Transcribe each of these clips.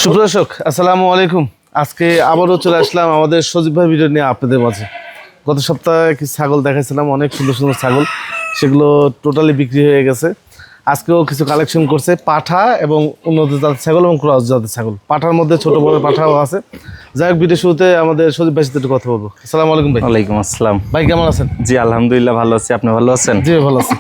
সুপ্রদর্শক আসসালামু আলাইকুম। আজকে আবারও চলে আসলাম আমাদের সজীব ভাই ভিডিও নিয়ে আপনাদের মাঝে। গত সপ্তাহে কিছু ছাগল দেখাইছিলাম, অনেক সুন্দর সুন্দর ছাগল, সেগুলো টোটালি বিক্রি হয়ে গেছে। আজকেও কিছু কালেকশন করছে পাঠা এবং উন্নত জাতের ছাগল এবং ক্রস জাতের ছাগল। পাঠার মধ্যে ছোট বড় পাঠাও আছে। যাই হোক, ভিডিও শুরুতে আমাদের সজীব ভাইয়ের সাথে একটু কথা বলবো। আসসালামু আলাইকুম ভাই। ওয়ালাইকুম আসসালাম। ভাই কেমন আছেন? জি আলহামদুলিল্লাহ ভালো আছি, আপনি ভালো আছেন? জি ভালো আছি।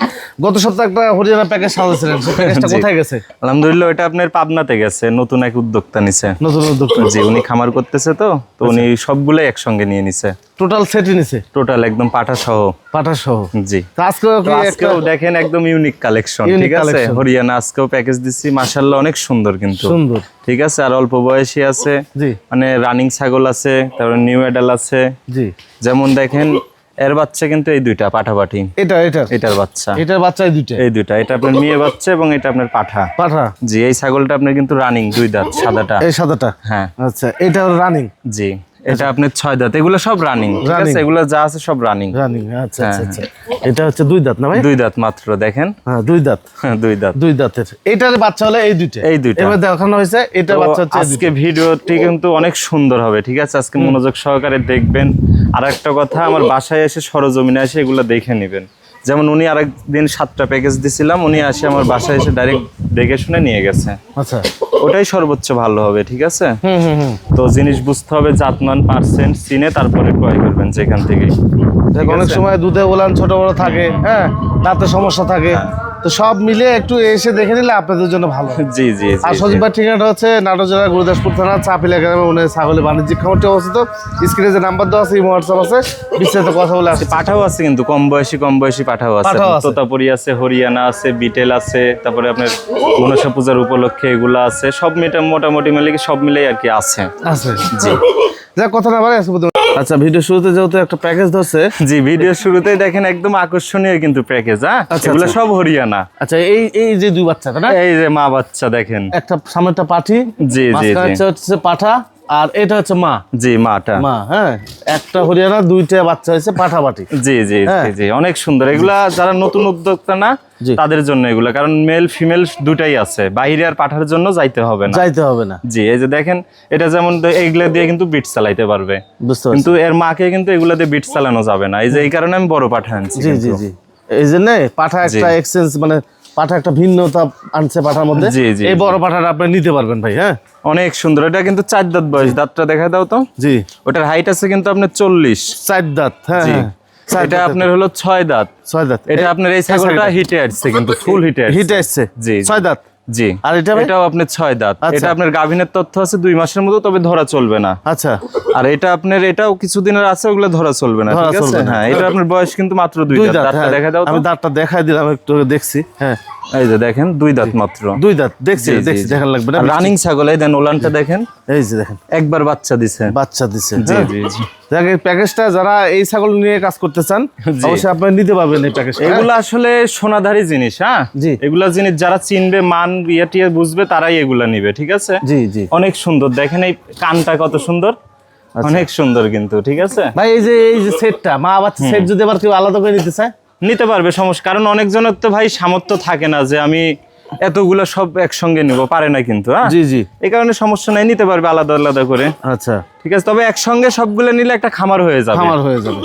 গত সপ্তাহে একটা হরিয়ানা প্যাকেজ সাজাইছিলেন, সেই প্যাকেজটা কোথায় গেছে? আলহামদুলিল্লাহ ওটা আপনার পাবনাতে গেছে, নতুন এক উদ্যোক্তা নিছে। নতুন উদ্যোক্তা? জি, উনি খামার করতেছে তো উনি সবগুলাই একসঙ্গে নিয়ে নিছে। টোটাল সেটই নিছে? টোটাল একদম পাঠা সহ। পাঠা সহ? জি। আজকেও দেখেন একদম ইউনিক কালেকশন, ঠিক আছে? হরিয়ানা আজকেও প্যাকেজ দিচ্ছি, মাশাআল্লাহ অনেক সুন্দর, কিন্তু সুন্দর, ঠিক আছে। আর অল্প বয়সী আছে, জি, মানে রানিং ছাগল আছে, তারপর নিউ এডাল আছে। জি, যেমন দেখেন এর বাচ্চা কিন্তু এই দুইটা পাঠাপাঠি। এটার বাচ্চা এই দুইটা, এটা আপনার মেয়ে বাচ্চা এবং এটা আপনার পাঠা। জি, এই ছাগলটা আপনার কিন্তু রানিং 2 দাঁত, সাদাটা। এই সাদাটা? হ্যাঁ। আচ্ছা, এটা রানিং? জি, এটা আপনার 6 দাঁত। এগুলো সব রানিং, ঠিক আছে? এগুলো যা আছে সব রানিং। আচ্ছা আচ্ছা। এটা হচ্ছে 2 দাঁত না ভাই? 2 দাঁত মাত্র, দেখেন। হ্যাঁ, 2 দাঁত। হ্যাঁ, 2 দাঁত। 2 দাঁতের এটার বাচ্চা হলে এই দুইটা। এবার দেখানো হয়েছে, এটার বাচ্চা হচ্ছে। আজকে ভিডিওটি কিন্তু অনেক সুন্দর হবে, ঠিক আছে? আজকে মনোযোগ সহকারে দেখবেন। আর একটা কথা, আমার বাসায় এসে সরজমিনে এসে এগুলো দেখে নেবেন। যেমন উনি আরেকদিন 7টা প্যাকেজ দিছিলাম, উনি আসে আমার বাসায় এসে ডাইরেক্ট দেখে শুনে নিয়ে গেছে। আচ্ছা, ওটাই সর্বোচ্চ ভালো হবে, ঠিক আছে? তো জিনিস বুঝতে হবে, জাতমান পার্সেন্ট চিনে তারপরে ক্রয় করবেন যেখান থেকে। অনেক সময় দুধে ওলান ছোট বড় থাকে, হ্যাঁ, দাঁতে সমস্যা থাকে, তো সব মিলে একটু এসে দেখে নিলে আপনাদের জন্য ভালো। জি জি। আর সজীব ভাই ঠিকানাটা হচ্ছে নাটোর জেলার গুরুদাসপুর থানা চাপিলা গ্রামে উনি ছাগলের বাণিজ্যিক খামারটি অবস্থিত। স্ক্রিনে যে নাম্বার দেওয়া আছে, হোয়াটসঅ্যাপ আছে, বিস্তারিত কথা বলে আসছে। পাঠাও আছে কিন্তু কম বয়সী পাঠাও আছে। তোতাপুরি আছে, হরিয়ানা আছে, বিটেল আছে, তারপরে আপনার মনসা পূজার উপলক্ষে এগুলো আছে। সব মোটামুটি মিলে সব মিলেই আর কি আছে। জি, যা কথা না বলে। আচ্ছা, ভিডিও শুরুতে যেহেতু একটা প্যাকেজ ধরছে। জি, ভিডিও শুরুতেই দেখেন একদম আকর্ষণীয় কিন্তু প্যাকেজ। হ্যাঁ, এগুলো সব হরিয়ানা। আচ্ছা, এই যে 2 বাচ্চা না, এই যে মা বাচ্চা দেখেন, একটা সামনেটা পাঠি। জি জি জি, হচ্ছে পাঠা, আর এটা হচ্ছে মা। জি, মাটা মা। হ্যাঁ, একটা হরিয়ানা, 2টা বাচ্চা হয়েছে পাঠাপাঠি। জি জি জি, অনেক সুন্দর। এগুলা যারা নতুন উদ্যোক্তা না তাদের জন্য এগুলা, কারণ মেল ফিমেল দুটাই আছে, বাইরে আর পাঠার জন্য যাইতে হবে না। জি, এই যে দেখেন, এটা যেমন এইগুলা দিয়ে কিন্তু বিট চালাইতে পারবে, কিন্তু এর মাকে কিন্তু এগুলা দিয়ে বিট চালানো যাবে না। এই যে এই কারণে আমি বড় পাঠা আনছি। জি জি জি, এই জন্য পাঠা একটা এক্সচেঞ্জ, মানে পাঠা একটা ভিন্নতা আনছে পাঠার মধ্যে। এই বড় পাঠাটা আপনি নিতে পারবেন ভাই। হ্যাঁ, অনেক সুন্দর। এটা কিন্তু 4 দাঁত বয়স। দাঁতটা দেখা দাও তো। জি, ওটার হাইট আছে কিন্তু আপনার 40। 4 দাঁত। হ্যাঁ, এটা আপনার হলো 6 দাঁত। এটা আপনার এই ছাগলটা হিটে আসছে, কিন্তু ফুল হিটে আসছে। জি, 6 দাঁত। জি, আর এটাও আপনার 6 দাঁত। এটা আপনার গাভিনের তথ্য আছে 2 মাসের মতো, তবে ধরা চলবে না। আচ্ছা। আর এটা আপনার এটাও কিছুদিনের আছে, ওগুলো ধরা চলবে না, ঠিক আছে? হ্যাঁ, এটা আপনার বয়স কিন্তু মাত্র 2 দাঁত। দাঁতটা দেখা দাও। আমি দাঁতটা দেখাই দিলাম, একটু দেখছি। হ্যাঁ, এই যে দেখেন 2 দাঁত মাত্র। 2 দাঁত দেখছি, দেখান লাগবে না। রানিং ছাগল। এই দেন ওলানটা দেখেন, এই যে দেখেন, একবার বাচ্চা দিছে। জি জি জি। দেখেন, প্যাকেজটা যারা এই ছাগল নিয়ে কাজ করতে চান অবশ্যই আপনারা নিতে পারবেন এই প্যাকেজটা। এগুলো আসলে সোনাধারী জিনিস। হ্যাঁ, এগুলা জিনিস যারা চিনবে, মান ইয়ে বুঝবে, তারাই এগুলা নিবে, ঠিক আছে? জি জি, অনেক সুন্দর। দেখেন এই কানটা কত সুন্দর, অনেক সুন্দর কিন্তু, ঠিক আছে ভাই? এই যে সেটটা, মা বাচ্চা সেট, যদি আবার কেউ আলাদা করে নিতে চায় নিতে পারবে, সমস্যা। কারণ অনেকজনের তো ভাই সামর্থ্য থাকে না যে আমি এতগুলো সব একসঙ্গে নিব, পারে না কিন্তু। হ্যাঁ, জি জি, এই কারণে সমস্যা নাই, নিতে পারবে আলাদা আলাদা করে। আচ্ছা, ঠিক আছে। তবে একসঙ্গে সবগুলো নিলে একটা খামার হয়ে যাবে,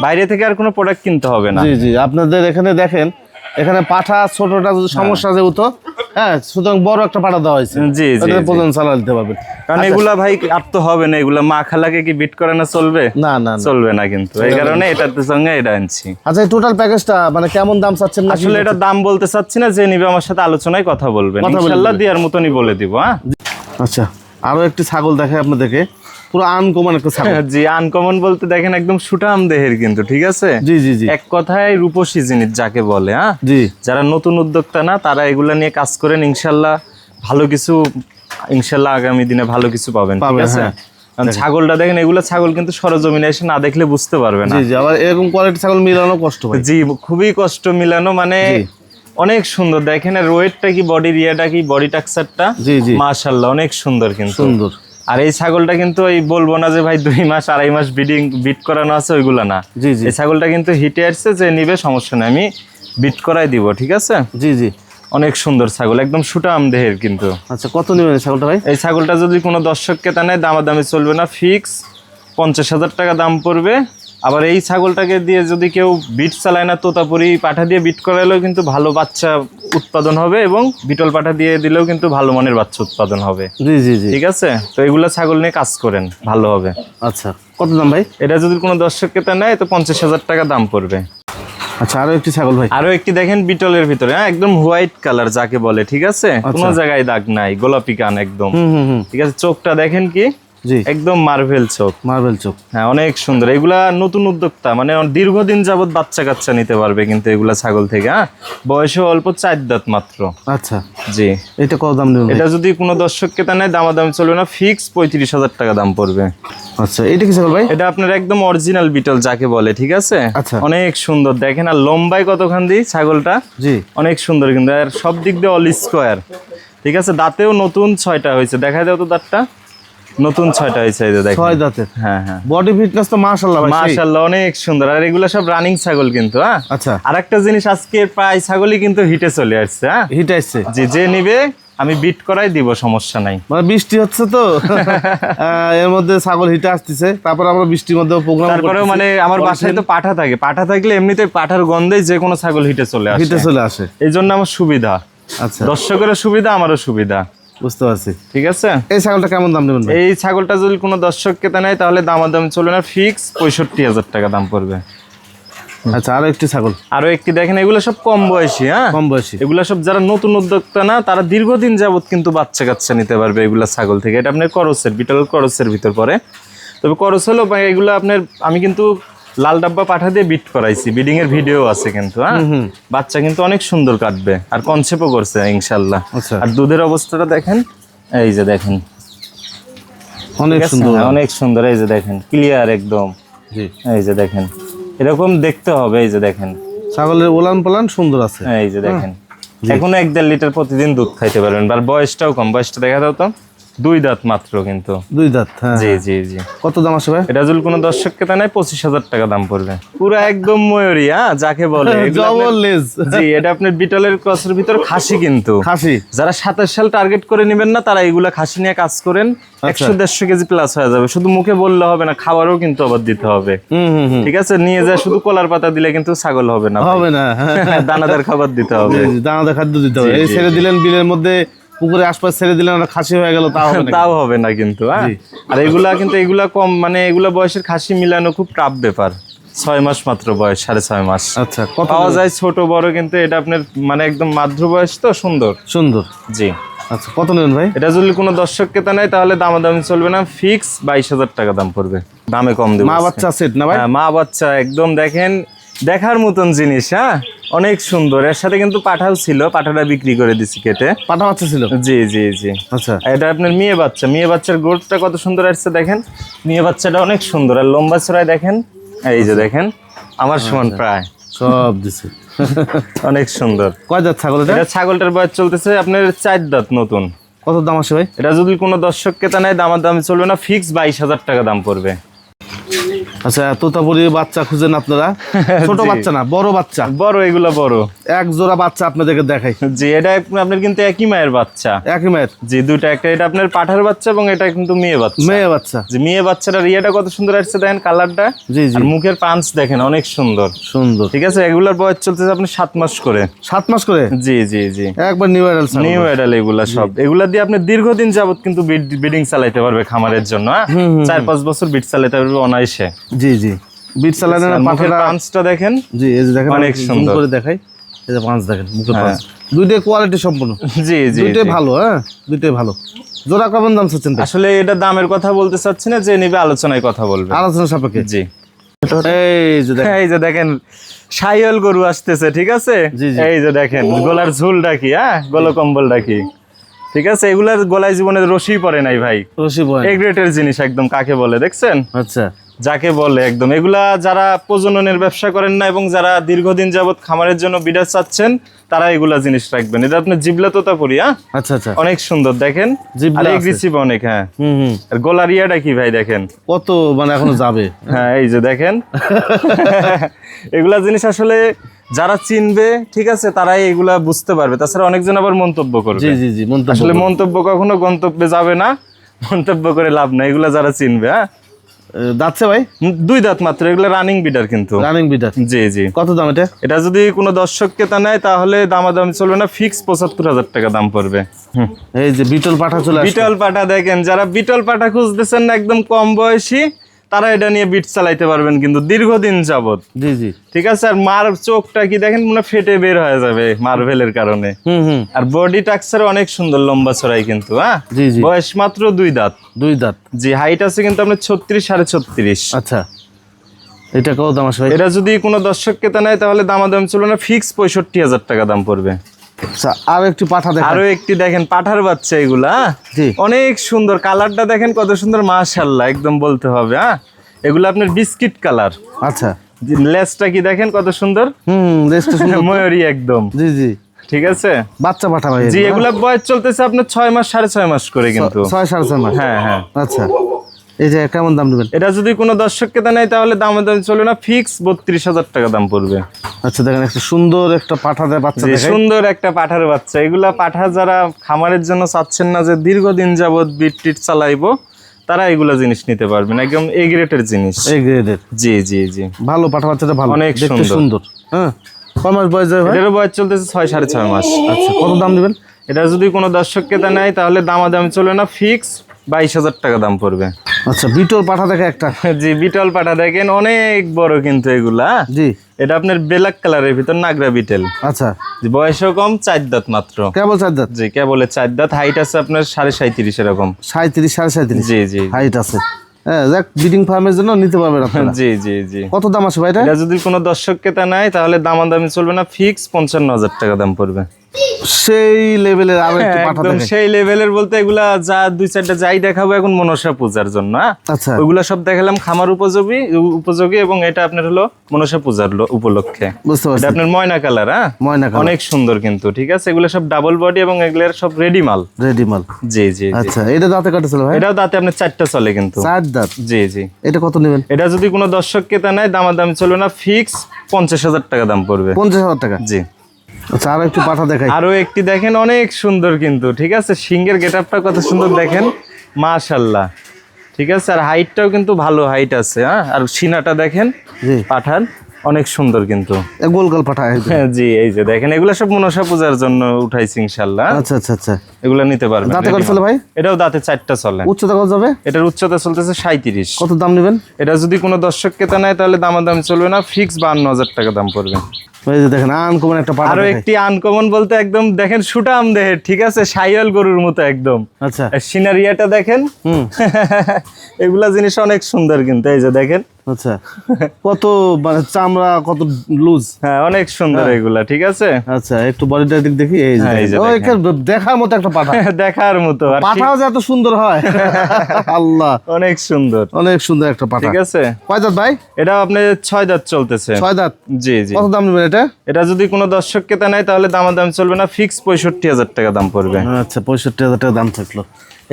বাইরে থেকে আর কোনো প্রোডাক্ট কিনতে হবে না। জি জি, আপনাদের এখানে দেখেন, এখানে পাঠা ছোটটা যদি সমস্যা যেহেতু, হ্যাঁ, সুতরাং বড় একটা পাঠা দেওয়া হয়েছে। জি জি, প্রয়োজন চালা দিতে পারবেন। কারণ এগুলা ভাই আর তো হবে না, এগুলা মা খালাকে কি বিট করে না চলবে? না না, চলবে না কিন্তু। এই কারণে এটার সঙ্গে এটা আনছি। আচ্ছা, এই টোটাল প্যাকেজটা মানে কেমন দাম চাচ্ছেন? আসলে এটা দাম বলতে চাচ্ছি না, যে নিবে আমার সাথে আলোচনায় কথা বলবেন, ইনশাআল্লাহ দেওয়ার মতনই বলে দিব। হ্যাঁ, আচ্ছা, আরো একটি ছাগল দেখাই আপনাদেরকে, পুরো আনকমন একটা ছাগল। জি, আনকমন বলতে দেখেন একদম সুঠাম দেহের কিন্তু, ঠিক আছে? জি জি জি, এক কথায় রূপসী জিনিস যাকে বলে। হ্যাঁ, জি, যারা নতুন উদ্যোক্তা না তারা এগুলা নিয়ে কাজ করেন, ইনশাআল্লাহ ভালো কিছু, ইনশাআল্লাহ আগামী দিনে ভালো কিছু পাবেন, ঠিক আছে? ছাগলটা দেখেন, এগুলো ছাগল কিন্তু সরজমিনে এসে না দেখলে বুঝতে পারবে না। জি জি, আবার এরকম কোয়ালিটি ছাগল মিলানো কষ্ট হয়। জি, খুবই কষ্ট মিলানো, মানে অনেক সুন্দর। দেখেন ওয়েটটা কি, বডির ইয়েটা কি, বডি টেক্সচারটা, জি জি, মাশাআল্লাহ অনেক সুন্দর কিন্তু, সুন্দর। আর এই ছাগলটা কিন্তু ওই বলবো না যে ভাই 2 মাস 2.5 মাস বিট করানো আছে, ওইগুলা না। এই ছাগলটা কিন্তু হিটে আসছে, যে নিবে সমস্যা নেই, আমি বিট করাই দিব, ঠিক আছে? জি জি। অনেক সুন্দর ছাগল, একদম সুটাম দেহের কিন্তু। আচ্ছা, কত নেবেন এই ছাগলটা ভাই? এই ছাগলটা যদি কোনো দর্শক ক্রেতা নেয় দামাদামি চলবে না, ফিক্স 50,000 টাকা দাম পড়বে। আবার এই ছাগলটাকে দিয়ে যদি কেউ বিট চালায় না, তোতাপুরি পাঠা দিয়ে বিট করাইলেও কিন্তু ভালো বাচ্চা উৎপাদন হবে, এবং বিটল পাঠা দিয়ে দিলেও কিন্তু ভালো মানের বাচ্চা উৎপাদন হবে। জি জি জি, ঠিক আছে, তো এগুলা ছাগল নিয়ে কাজ করেন, ভালো হবে। আচ্ছা, কত দাম ভাই? এটা যদি কোনো দর্শক ক্রেতা নেয় তো 50,000 টাকা দাম পড়বে। আচ্ছা, আরো একটি ছাগল ভাই। আরো একটি দেখেন বিটলের ভিতরে, হ্যাঁ, একদম হোয়াইট কালার যাকে বলে, ঠিক আছে, কোনো জায়গায় দাগ নাই, গোলাপি কান একদম, ঠিক আছে। চোখটা দেখেন কি, জি, একদম মার্ভেল চোখ, মার্বেল চোখ। হ্যাঁ, অনেক সুন্দর। এগুলা নতুন উদ্যোক্তা, মানে দীর্ঘদিন যাবত বাচ্চা কাচ্চা নিতে পারবে কিন্তু এগুলা ছাগল থেকে। হ্যাঁ, বয়সে অল্প 4 দাঁত মাত্র। আচ্ছা, জি, এটা কত দাম নেবেন? এটা যদি কোনো দর্শক ক্রেতা নেয় দামাদামি চলবে না, ফিক্স 35,000 টাকা দাম পড়বে। আচ্ছা, এটা কি ছাগল ভাই? এটা আপনার একদম অরিজিনাল বিটল যাকে বলে, ঠিক আছে। আচ্ছা, অনেক সুন্দর দেখেন, আর লম্বায় কতখান দিই ছাগলটা, জি, অনেক সুন্দর কিন্তু, আর সব দিক দিয়ে অল স্কোয়ার, ঠিক আছে। দাঁতেও নতুন 6টা হয়েছে, দেখা দাও তো দাঁতটা, নতুন 6টা হয়েছে, এই যে দেখেন। 6 দাঁতের। হ্যাঁ হ্যাঁ, বডি ফিটনেস তো মাশাআল্লাহ ভাই, মাশাআল্লাহ অনেক সুন্দর। আর এগুলো সব রানিং ছাগল কিন্তু। হ্যাঁ, আচ্ছা, আরেকটা জিনিস, আজকে প্রায় ছাগলই কিন্তু হিটে চলে আসছে। হ্যাঁ, হিট আসছে। জি, যে নিবে আমি বিট করাই দিব, সমস্যা নাই। মানে বৃষ্টি হচ্ছে তো এর মধ্যে ছাগল হিটে আসতেছে, তারপর আমরা বৃষ্টির মধ্যে প্রোগ্রাম তারপরেও মানে আমার বাসায় তো পাঠা থাকে, পাঠা থাকলে এমনিতে পাঠার গন্ধেই যে কোনো ছাগল হিটে চলে আসে, হিটে চলে আসে। এই জন্য আমার সুবিধা, আচ্ছা, দর্শকেরও সুবিধা, আমারও সুবিধা, বুঝতে পারছি। ঠিক আছে। এই ছাগলটা কেমন দাম নেবেন ভাই? এই ছাগলটা যদি কোনো দর্শক ক্রেতা নেয় তাহলে দামাদামি চলবে না, ফিক্স 65,000 টাকা দাম পড়বে। আচ্ছা, আরো একটি ছাগল। আরো একটি দেখেন, এগুলো সব কম বয়সী। হ্যাঁ, কম বয়সী। এগুলা সব যারা নতুন উদ্যোক্তা না, তারা দীর্ঘদিন যাবত কিন্তু বাচ্চা কাচ্চা নিতে পারবে এগুলা ছাগল থেকে। এটা আপনার করসের, বিটল করসের ভিতর পড়ে। তবে করস হলো এগুলো আপনার, আমি কিন্তু লাল ডাব্বা পাঠা দিয়ে বিট করাইছি, বিডিং এর ভিডিও আছে কিন্তু। হ্যাঁ, বাচ্চা কিন্তু অনেক সুন্দর কাটবে, আর কনসেপ্টও করছে ইনশাল্লাহ। আচ্ছা, আর দুধের অবস্থাটা দেখেন, এই যে দেখেন, অনেক ঠিক আছে? সুন্দর। হ্যাঁ, অনেক সুন্দর, এই যে দেখেন, ক্লিয়ার একদম, জি, এই যে দেখেন, এরকম দেখতে হবে। এই যে দেখেন, ছাগলের ওলান পালান সুন্দর আছে। এই যে দেখেন, এখনো 1.5 লিটার প্রতিদিন দুধ খাইতে পারবেন। আর বয়সটাও কম, বয়সটা দেখা দাও তো, 2 দাঁত মাত্র কিন্তু। 2 দাঁত, হ্যাঁ। জি জি জি। কত দাম আসে ভাই? এটা যদি কোনো দর্শক ক্রেতা নেয় 25,000 টাকা দাম পড়বে। পুরো একদম ময়ূরী, হ্যাঁ, যাকে বলে। এগুলো আপনার- ডবল লেজ। জি, এটা আপনার বিটলের ক্রসের ভিতর খাসি কিন্তু। খাসি। যারা 27 সাল টার্গেট করে নেবেন না, তারা এগুলা খাসি নিয়ে কাজ করেন, 100-150 কেজি প্লাস হয়ে যাবে। শুধু মুখে বললে হবে না, খাবারও কিন্তু আবার দিতে হবে। ঠিক আছে, নিয়ে যায় শুধু কলার পাতা দিলে কিন্তু ছাগল হবে না, হবে না। দানাদার খাবার দিতে হবে, দানাদার খাদ্য দিতে হবে। এই ছেড়ে দিলেন বিলের মধ্যে, পুকুরে আশপাশ ছেড়ে দিলেন, আর খাসি হয়ে গেল, তাও হবে না। তাও হবে না কিন্তু। হ্যাঁ, আর এগুলা কিন্তু, এগুলা কম, মানে এগুলা বয়সের খাসি মিলানো খুব টাফ ব্যাপার। 6 মাস মাত্র বয়স, 6.5 মাস। আচ্ছা, কত পাওয়া যায় ছোট বড়, কিন্তু এটা আপনার মানে একদম মাধ্য বয়স তো, সুন্দর। সুন্দর। জি, আচ্ছা, কত নেবেন ভাই? এটা যদি কোনো দর্শক ক্রেতা নেয় তাহলে দামাদামি চলবে না, ফিক্স 22,000 টাকা দাম পড়বে। দামে কম দেবো। মা বাচ্চা সেট না ভাই? হ্যাঁ, মা বাচ্চা একদম দেখেন, দেখার মতন জিনিস। হ্যাঁ, অনেক সুন্দর। এর সাথে কিন্তু পাঠাও ছিল, পাঠাটা বিক্রি করে দিছি কেটে। পাঠা বাচ্চা ছিল? জি জি জি। আচ্ছা, এটা আপনার মেয়ে বাচ্চা, মেয়ে বাচ্চার গোটটা কত সুন্দর আসছে দেখেন, মেয়ে বাচ্চাটা অনেক সুন্দর। আর লম্বা ছড়ায় দেখেন, এই যে দেখেন, আমার সমান প্রায়, সব দিছে। অনেক সুন্দর। কয় দাঁত ছাগল এটা? এটা ছাগলটার বয়স চলতেছে আপনার 4 দাঁত নতুন। কত দাম আসে ভাই? এটা যদি কোনো দর্শক ক্রেতা নেয় দামাদামি চলবে না, ফিক্স 22,000 টাকা দাম পড়বে। আচ্ছা, তোতাপুরি বাচ্চা খুঁজেন আপনারা? ছোট বাচ্চা না, বড় বাচ্চা? বড়, এগুলো বড়। এক জোড়া বাচ্চা আপনাদেরকে দেখাই। জি, এটা আপনার কিন্তু একই মায়ের বাচ্চা। একই মায়ের? জি, দুইটা, একটা এটা আপনার পাঠার বাচ্চা এবং এটা কিন্তু মেয়ে বাচ্চা। মেয়ে বাচ্চা? যে মেয়ে বাচ্চাটার ইয়েটা কত সুন্দর আসছে দেখেন, কালারটা। জি জি, আর মুখের পাঞ্চ দেখেন, অনেক সুন্দর। সুন্দর। ঠিক আছে, এগুলার বয়স চলতেছে আপনি 7 মাস করে। 7 মাস করে? জি জি জি, একবার নিউ অ্যাডাল্ট। নিউ অ্যাডাল এগুলা সব। এগুলা দিয়ে আপনি দীর্ঘদিন যাবত কিন্তু ব্রিডিং চালাইতে পারবে খামারের জন্য। 4-5 বছর বিট চালাইতে পারবে অনায়াসে। জি জি, বিট চালানোর মুখের পাঠাটা। পাঞ্চটা দেখেন। জি, এই যে দেখেন, অনেক সুন্দর করে দেখাই। এই যে পাঁচ দেখেন, মুখের পাঁচ, দুইটাই কোয়ালিটি সম্পূর্ণ। জি জি, দুইটাই ভালো। হ্যাঁ, দুইটাই ভালো। জোড়া কেমন দাম চাচ্ছেন? আসলে এটা দামের কথা বলতে চাচ্ছি না, যে নিবে আলোচনায় কথা বলবে, আলোচনা সাপেক্ষে। জি। এই যে দেখেন, এই যে দেখেন, সাইয়াল গরু আসতেছে, ঠিক আছে। জি জি, এই যে দেখেন, গলার ঝুলটা কি, হ্যাঁ, গলা কম্বলটা কি, ঠিক আছে। এগুলার গলায় জীবনে রশি পড়ে নাই ভাই, রশি বয়। এ গ্রেটের জিনিস একদম, কাকে বলে দেখছেন, আচ্ছা, যাকে বলে একদম। এগুলা যারা প্রজননের ব্যবসা করেন না এবং যারা দীর্ঘদিন যাবত খামারের জন্য বিডার চাচ্ছেন, তারা এগুলা জিনিস রাখবেন। এটা আপনার জিবলা তোতাপুরি। হ্যাঁ, আচ্ছা আচ্ছা, অনেক সুন্দর দেখেন, জিবলা আর আছে। এগ্রেসিভ অনেক। হ্যাঁ, হুম। আর গলার ইয়াটা কি ভাই দেখেন, কত মানে এখনো যাবে। হ্যাঁ, এই যে দেখেন, এগুলা জিনিস আসলে যারা চিনবে ঠিক আছে তারাই এগুলা বুঝতে পারবে, তাছাড়া অনেকজন আবার মন্তব্য করবে। জি জি জি, আসলে মন্তব্য কখনো গন্তব্যে যাবে না, মন্তব্য করে লাভ নাই, এগুলা যারা চিনবে। হ্যাঁ, দাঁতছে ভাই? 2 দাঁত মাত্র, এগুলো রানিং বিডার কিন্তু। রানিং বিডার? জি জি। কত দাম এটা? এটা যদি কোনো দর্শক ক্রেতা নেয় তাহলে দামাদামি চলবে না, ফিক্স 75,000 টাকা দাম পড়বে। এই যে বিটল পাঠা চলে আসছে। বিটল পাঠা দেখেন, যারা বিটল পাঠা খুঁজতেছেন না একদম কম বয়সী, তারা এটা নিয়ে বিট চালাইতে পারবেন কিন্তু দীর্ঘদিন যাবত। জি জি, ঠিক আছে। আর মার চোখটা কি দেখেন, মনে ফেটে বের হয়ে যাবে মার্ভেলের কারণে। আর বডি টাক্সার অনেক সুন্দর, লম্বা ছড়াই কিন্তু। হ্যাঁ, জি জি। বয়স মাত্র 2 দাঁত। 2 দাঁত? জি। হাইট আছে কিন্তু আপনার 36 36.5। আচ্ছা, এটা কত দাম আসবে? এটা যদি কোনো দর্শক ক্রেতা নেয় তাহলে দামাদাম চলবে না, ফিক্স 65,000 টাকা দাম পড়বে। আচ্ছা, আরো একটি পাঠা দেখেন। আরো একটি দেখেন, পাঠার বাচ্চা এগুলা। জি। অনেক সুন্দর, কালারটা দেখেন কত সুন্দর, মাশাআল্লাহ একদম বলতে হবে। হ্যাঁ, এগুলো আপনার বিস্কিট কালার। আচ্ছা, লেজটা কি দেখেন কত সুন্দর, লেজটা সুন্দর, ময়ূরী একদম। জি জি। ঠিক আছে। বাচ্চা পাঠা ভাই? জি, এগুলা বয়স চলতেছে আপনার 6 মাস 6.5 মাস করে কিন্তু। 6 6.5 মাস? হ্যাঁ হ্যাঁ। আচ্ছা, এই যে কেমন দাম দেবেন? এটা যদি কোনো দর্শক ক্রেতা নেয় তাহলে দাম চলবে না, ফিক্স 32,000 টাকা দাম পড়বে। আচ্ছা, দেখেন একটা সুন্দর একটা পাঠা দেয় বাচ্চা। সুন্দর একটা পাঠার বাচ্চা। এগুলা পাঠা যারা খামারের জন্য চাচ্ছেন না যে দীর্ঘদিন যাবত বিট টিট চালাইবো, তারা এগুলা জিনিস নিতে পারবেন, একদম এ গ্রেডের জিনিস। এ গ্রেডের? জি জি জি। ভালো পাঠা বাচ্চাটা, ভালো, অনেক সুন্দর। হ্যাঁ, কয় মাস বয়স যায় ভাই? এটার বয়স চলতেছে 6 6.5 মাস। আচ্ছা, কত দাম দিবেন? এটা যদি কোনো দর্শক ক্রেতা নেয় তাহলে দামাদামি চলবে না, ফিক্স 22,000 টাকা দাম পড়বে। আচ্ছা, বিটল পাঠা দেখে একটা। জি, বিটল পাঠা দেখেন অনেক বড় কিন্তু এগুলা। জি। এটা আপনার ব্ল্যাক কালারের ভিতর নাগরা বিটেল। আচ্ছা, বয়সও কম, 4 দাঁত মাত্র। কেবল 4 দাঁত? জি, কেবল 4 দাঁত। হাইট আছে আপনার 37.5 এরকম। 37 37.5? জি জি। হাইট আছে। হ্যাঁ, যাক, ব্রিডিং ফার্মের জন্য নিতে পারবেন আপনারা। জি জি জি। কত দাম আছে ভাই এটা? এটা যদি কোনো দর্শক ক্রেতা নেয় তাহলে দামাদামি চলবে না, ফিক্স 55,000 টাকা দাম পড়বে। সেই লেভেলের আরো একটু পাঠা একদম দেখেন। সেই লেভেলের বলতে এগুলা যা 2-4টা যাই দেখাবো এখন মনসা পূজার জন্য। আচ্ছা, ওইগুলা সব দেখালাম খামার উপযোগী এবং এটা আপনার হলো মনসা পূজার উপলক্ষে। বুঝতে পারছি। এটা আপনার ময়না কালার। হ্যাঁ, ময়না কালার, অনেক সুন্দর কিন্তু। ঠিক আছে, এগুলো সব ডাবল বডি এবং এগুলোর সব রেডি মাল। রেডি মাল? জি জি। আচ্ছা, এটা দাঁতে কাটা ছিল ভাই? এটাও দাঁতে আপনার 4টা চলে কিন্তু। 4 দাঁত? জি জি। এটা কত নেবেন? এটা যদি কোনো দর্শক ক্রেতা নেয় দামাদামি চলবে না, ফিক্স 50,000 টাকা দাম পড়বে। 50,000 টাকা? জি। আচ্ছা, আরো একটু পাঠা দেখাই। আরো একটি দেখেন, অনেক সুন্দর কিন্তু। ঠিক আছে, সিংহের গেটআপটা কত সুন্দর দেখেন, মাশাআল্লাহ। ঠিক আছে, আর হাইটটাও কিন্তু ভালো হাইট আছে। হ্যাঁ, আর সিনাটা দেখেন পাঠান, অনেক সুন্দর কিন্তু। গোলগাল পাঠা? হ্যাঁ জি, এই যে দেখেন, এগুলা সব মনসা পূজার জন্য উঠাইছি ইনশাআল্লাহ। আচ্ছা আচ্ছা আচ্ছা, এগুলা নিতে পারবেন। দাঁতে কত চলে ভাই? এটাও দাঁতে 4টা চলে। উচ্চতা কত যাবে? এটার উচ্চতা চলতেছে 37। কত দাম নেবেন? এটা যদি কোনো দর্শক ক্রেতা নেয় তাহলে দামাদামি চলবে না, ফিক্স 52,000 টাকা দাম পড়বে। এই যে দেখেন, আনকমন একটা পাঠা। আরো একটি আনকমন বলতে একদম দেখেন সুটাম দেহের। ঠিক আছে, সাইওয়াল গরুর মতো একদম। আচ্ছা, সিনারিয়াটা দেখেন। এগুলা জিনিস অনেক সুন্দর কিন্তু। এই যে দেখেন। আচ্ছা, কত মানে চামড়া কত লুজ। হ্যাঁ, অনেক সুন্দর এগুলা। ঠিক আছে। আচ্ছা, একটু বডিটা দিক দেখি। এই যে দেখার মতো একটা পাঠা। দেখার মতো। আর পাঠাও যে এত সুন্দর হয়, আল্লাহ, অনেক সুন্দর, অনেক সুন্দর একটা পাঠা। ঠিক আছে। কয় দাঁত ভাই? এটা আপনার 6 দাঁত চলতেছে। 6 দাঁত? জি জি। কত দাম নেবেন এটা? এটা যদি কোনো দর্শক ক্রেতা নেয় তাহলে দামাদাম চলবে না, ফিক্স 65,000 টাকা দাম পড়বে। আচ্ছা, 65,000 টাকা দাম থাকলো।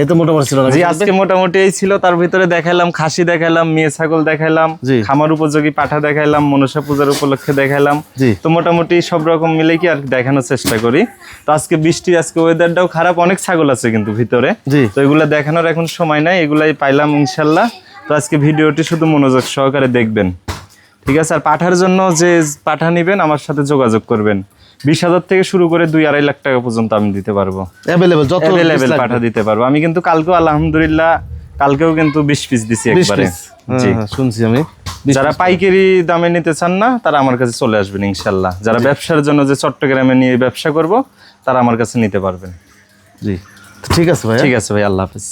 এই তো মোটামুটি ছিল। জি, আজকে মোটামুটি এই ছিল। তার ভিতরে দেখালাম খাসি, দেখালাম মেয়ে ছাগল, দেখালাম খামার উপযোগী পাঠা, দেখালাম মনসা পূজার উপলক্ষে দেখালাম। তো মোটামুটি সব রকম মিলে কি আর দেখানোর চেষ্টা করি। তো আজকে বৃষ্টি, আজকে ওয়েদারটাও খারাপ, অনেক ছাগল আছে কিন্তু ভিতরে। তো এগুলা দেখানোর এখন সময় নাই, এগুলাই পাইলাম ইনশাল্লাহ। তো আজকে ভিডিওটি শুধু মনোযোগ সহকারে দেখবেন। ঠিক আছে। আর পাঠার জন্য যে পাঠা নিবেন আমার সাথে যোগাযোগ করবেন। 20,000 থেকে শুরু করে 2-2.5 লাখ টাকা পর্যন্ত আমি দিতে পারবো। অ্যাভেলেবেল পাঠা দিতে পারবো আমি কিন্তু। কালকেও আলহামদুলিল্লাহ, কালকেও কিন্তু 20 পিস দিছি একবারে। জি, শুনছি আমি। যারা পাইকারি দামে নিতে চান না তারা আমার কাছে চলে আসবেন ইনশাল্লাহ। যারা ব্যবসার জন্য যে চট্টগ্রামে নিয়ে ব্যবসা করব তারা আমার কাছে নিতে পারবেন। জি, ঠিক আছে ভাই। ঠিক আছে ভাই, আল্লাহ হাফেজ।